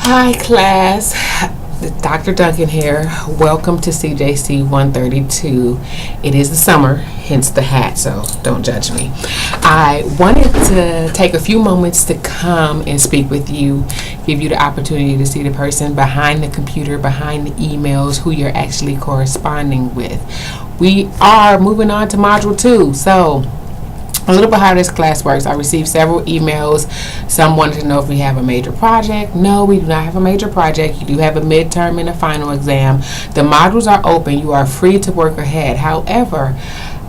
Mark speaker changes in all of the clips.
Speaker 1: Hi class, Dr. Duncan here. Welcome to CJC 132. It is the summer, hence the hat, so don't judge me. I wanted to take a few moments to come and speak with you, give you the opportunity to see the person behind the computer, behind the emails, who you're actually corresponding with. We are moving on to Module 2, so a little bit how this class works. I received several emails. Some wanted to know if we have a major project. No, we do not have a major project. You do have a midterm and a final exam. The modules are open. You are free to work ahead. However,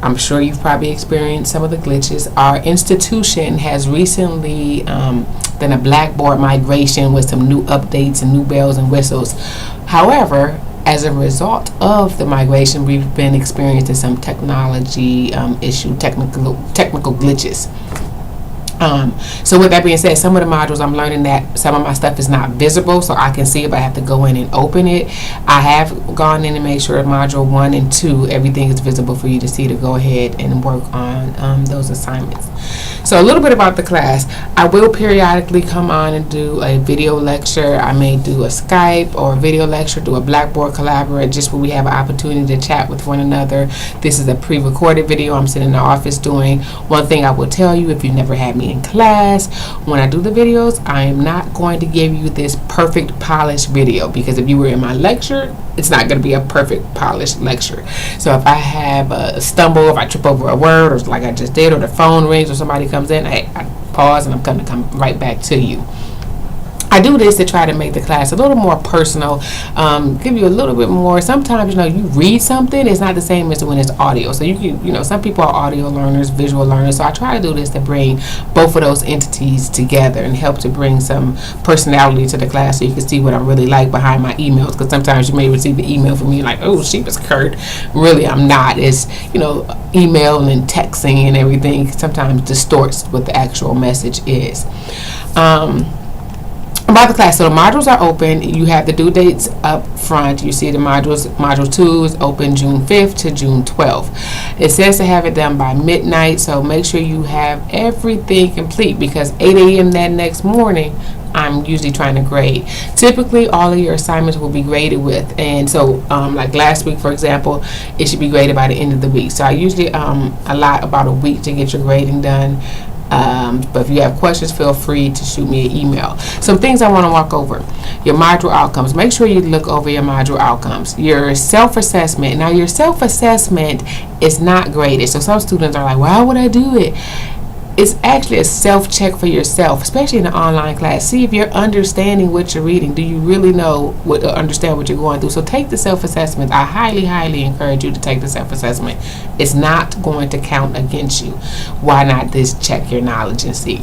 Speaker 1: I'm sure you've probably experienced some of the glitches. Our institution has recently done a Blackboard migration with some new updates and new bells and whistles. However, as a result of the migration, we've been experiencing some technology technical glitches. So with that being said, some of the modules I'm learning that some of my stuff is not visible, so I can see it, but I have to go in and open it. I have gone in and made sure module 1 and 2, everything is visible for you to see, to go ahead and work on those assignments. So a little bit about the class. I will periodically come on and do a video lecture. I may do a Skype or a video lecture, do a Blackboard Collaborate, just where we have an opportunity to chat with one another. This is a pre-recorded video I'm sitting in the office doing. One thing I will tell you, if you've never had me in class, when I do the videos, I am not going to give you this perfect polished video, because if you were in my lecture, it's not going to be a perfect polished lecture. So if I have a stumble, if I trip over a word, or like I just did, or the phone rings, or somebody comes in, I pause and I'm going to come right back to you. I do this to try to make the class a little more personal, give you a little bit more. Sometimes, you read something, it's not the same as when it's audio. So you can, some people are audio learners, visual learners. So I try to do this to bring both of those entities together and help to bring some personality to the class, so you can see what I'm really like behind my emails. Because sometimes you may receive an email from me like, oh, she was curt. Really, I'm not. It's, email and texting and everything sometimes distorts what the actual message is. About the class, so the modules are open. You have the due dates up front. You see the modules. Module 2 is open June 5th to June 12th. It says to have it done by midnight, so make sure you have everything complete, because 8 a.m. that next morning, I'm usually trying to grade. Typically, all of your assignments will be graded with, and so like last week, for example, it should be graded by the end of the week. So I usually allot about a week to get your grading done. But if you have questions, feel free to shoot me an email. Some things I want to walk over. Your module outcomes. Make sure you look over your module outcomes. Your self-assessment. Now, your self-assessment is not graded. So some students are like, why would I do it? It's actually a self-check for yourself, especially in an online class. See if you're understanding what you're reading. Do you really understand what you're going through? So take the self-assessment. I highly, highly encourage you to take the self-assessment. It's not going to count against you. Why not just check your knowledge and see?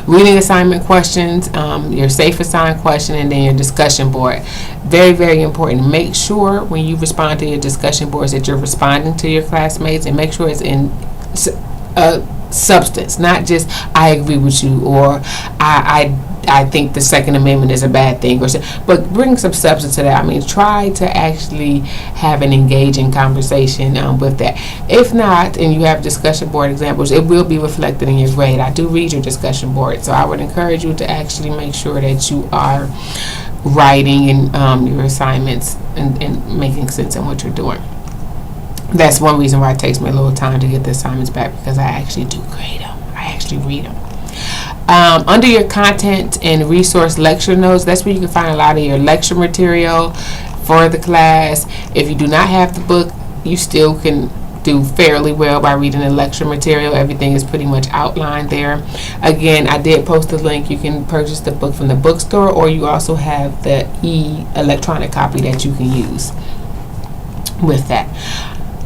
Speaker 1: Reading assignment questions, your safe assigned question, and then your discussion board. Very, very important. Make sure when you respond to your discussion boards that you're responding to your classmates, and make sure it's in substance, not just I agree with you, or I think the Second Amendment is a bad thing, but bring some substance to that. I mean, try to actually have an engaging conversation with that. If not, and you have discussion board examples, it will be reflected in your grade. I do read your discussion board, so I would encourage you to actually make sure that you are writing in your assignments and making sense in what you're doing. That's one reason why it takes me a little time to get the assignments back, because I actually do grade them. I actually read them. Under your content and resource lecture notes, that's where you can find a lot of your lecture material for the class. If you do not have the book, you still can do fairly well by reading the lecture material. Everything is pretty much outlined there. Again, I did post the link. You can purchase the book from the bookstore, or you also have the electronic copy that you can use with that.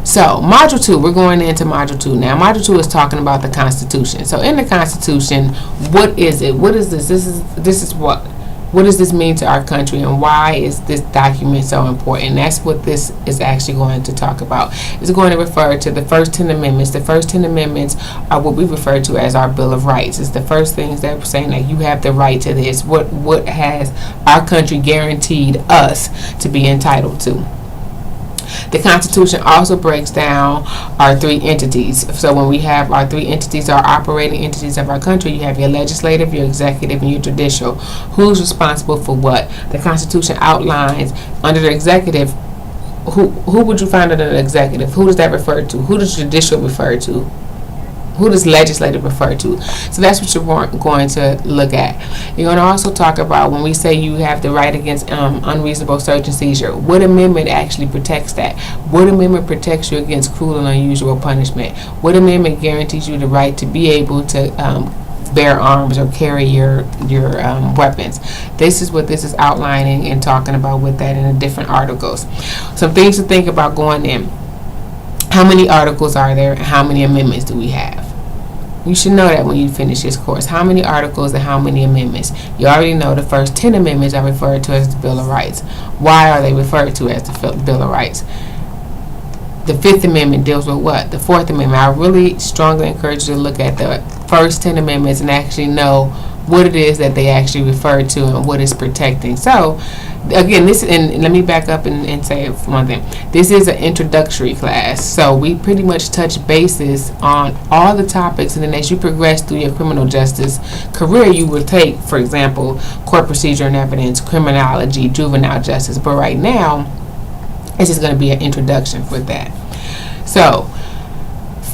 Speaker 1: So, Module 2, we're going into Module 2 now. Module 2 is talking about the Constitution. So, in the Constitution, what is it? What is this? This is what does this mean to our country, and why is this document so important? That's what this is actually going to talk about. It's going to refer to the first 10 amendments. The first 10 amendments are what we refer to as our Bill of Rights. It's the first things that we're saying that you have the right to this. What has our country guaranteed us to be entitled to? The Constitution also breaks down our three entities. So when we have our three entities, our operating entities of our country, you have your legislative, your executive, and your judicial. Who's responsible for what? The Constitution outlines under the executive, who would you find under the executive? Who does that refer to? Who does judicial refer to? Who does legislative refer to? So that's what you're going to look at. You're going to also talk about when we say you have the right against unreasonable search and seizure. What amendment actually protects that? What amendment protects you against cruel and unusual punishment? What amendment guarantees you the right to be able to bear arms or carry your weapons? This is what this is outlining and talking about with that in the different articles. Some things to think about going in. How many articles are there and how many amendments do we have? You should know that when you finish this course. How many articles and how many amendments? You already know the first 10 amendments are referred to as the Bill of Rights. Why are they referred to as the Bill of Rights? The Fifth Amendment deals with what? The Fourth Amendment. I really strongly encourage you to look at the first 10 amendments and actually know what it is that they actually refer to and what it's protecting. So, again, this, and let me back up and say one thing. This is an introductory class, so we pretty much touch bases on all the topics, and then as you progress through your criminal justice career, you will take, for example, court procedure and evidence, criminology, juvenile justice. But right now, this is going to be an introduction for that. So,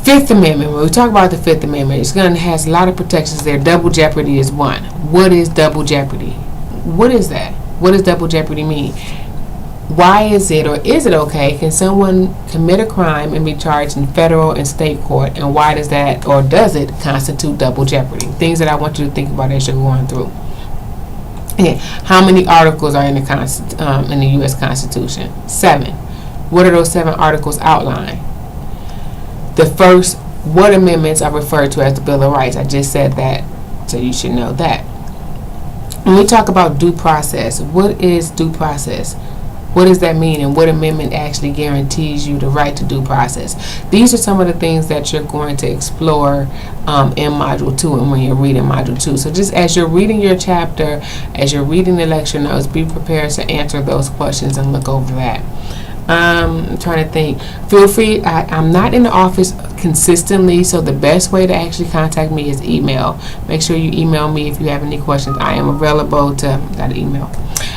Speaker 1: Fifth Amendment, when we talk about the Fifth Amendment, it's going to has a lot of protections there. Double jeopardy is one. What is double jeopardy? What is that? What does double jeopardy mean? Why is it, or is it okay, can someone commit a crime and be charged in federal and state court, and why does that, or does it constitute double jeopardy? Things that I want you to think about as you're going through. Okay. How many articles are in the U.S. Constitution? 7. What are those 7 articles outline? The first, what amendments are referred to as the Bill of Rights? I just said that, so you should know that. When we talk about due process, what is due process? What does that mean, and what amendment actually guarantees you the right to due process? These are some of the things that you're going to explore in Module 2 and when you're reading Module 2. So just as you're reading your chapter, as you're reading the lecture notes, be prepared to answer those questions and look over that. I'm trying to think. Feel free. I'm not in the office consistently, so the best way to actually contact me is email. Make sure you email me if you have any questions. I am available to, got an email.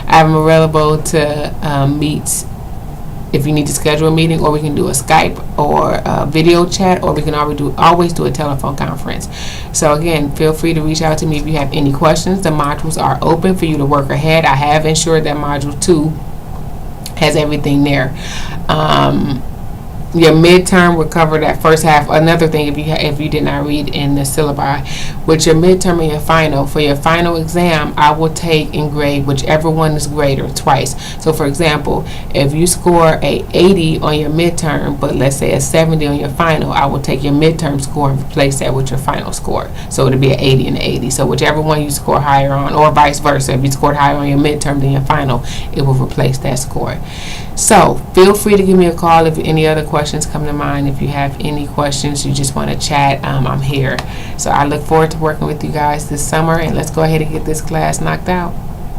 Speaker 1: I am available to meet if you need to schedule a meeting, or we can do a Skype or a video chat, or we can always do a telephone conference. So again, feel free to reach out to me if you have any questions. The modules are open for you to work ahead. I have ensured that Module 2 has everything there. Your midterm will cover that first half. Another thing, if you did not read in the syllabi, with your midterm and your final, for your final exam, I will take and grade whichever one is greater twice. So for example, if you score a 80 on your midterm, but let's say a 70 on your final, I will take your midterm score and replace that with your final score. So it'll be an 80 and an 80. So whichever one you score higher on, or vice versa, if you scored higher on your midterm than your final, it will replace that score. So feel free to give me a call if any other questions come to mind. If you have any questions, you just want to chat, I'm here. So I look forward to working with you guys this summer, and let's go ahead and get this class knocked out.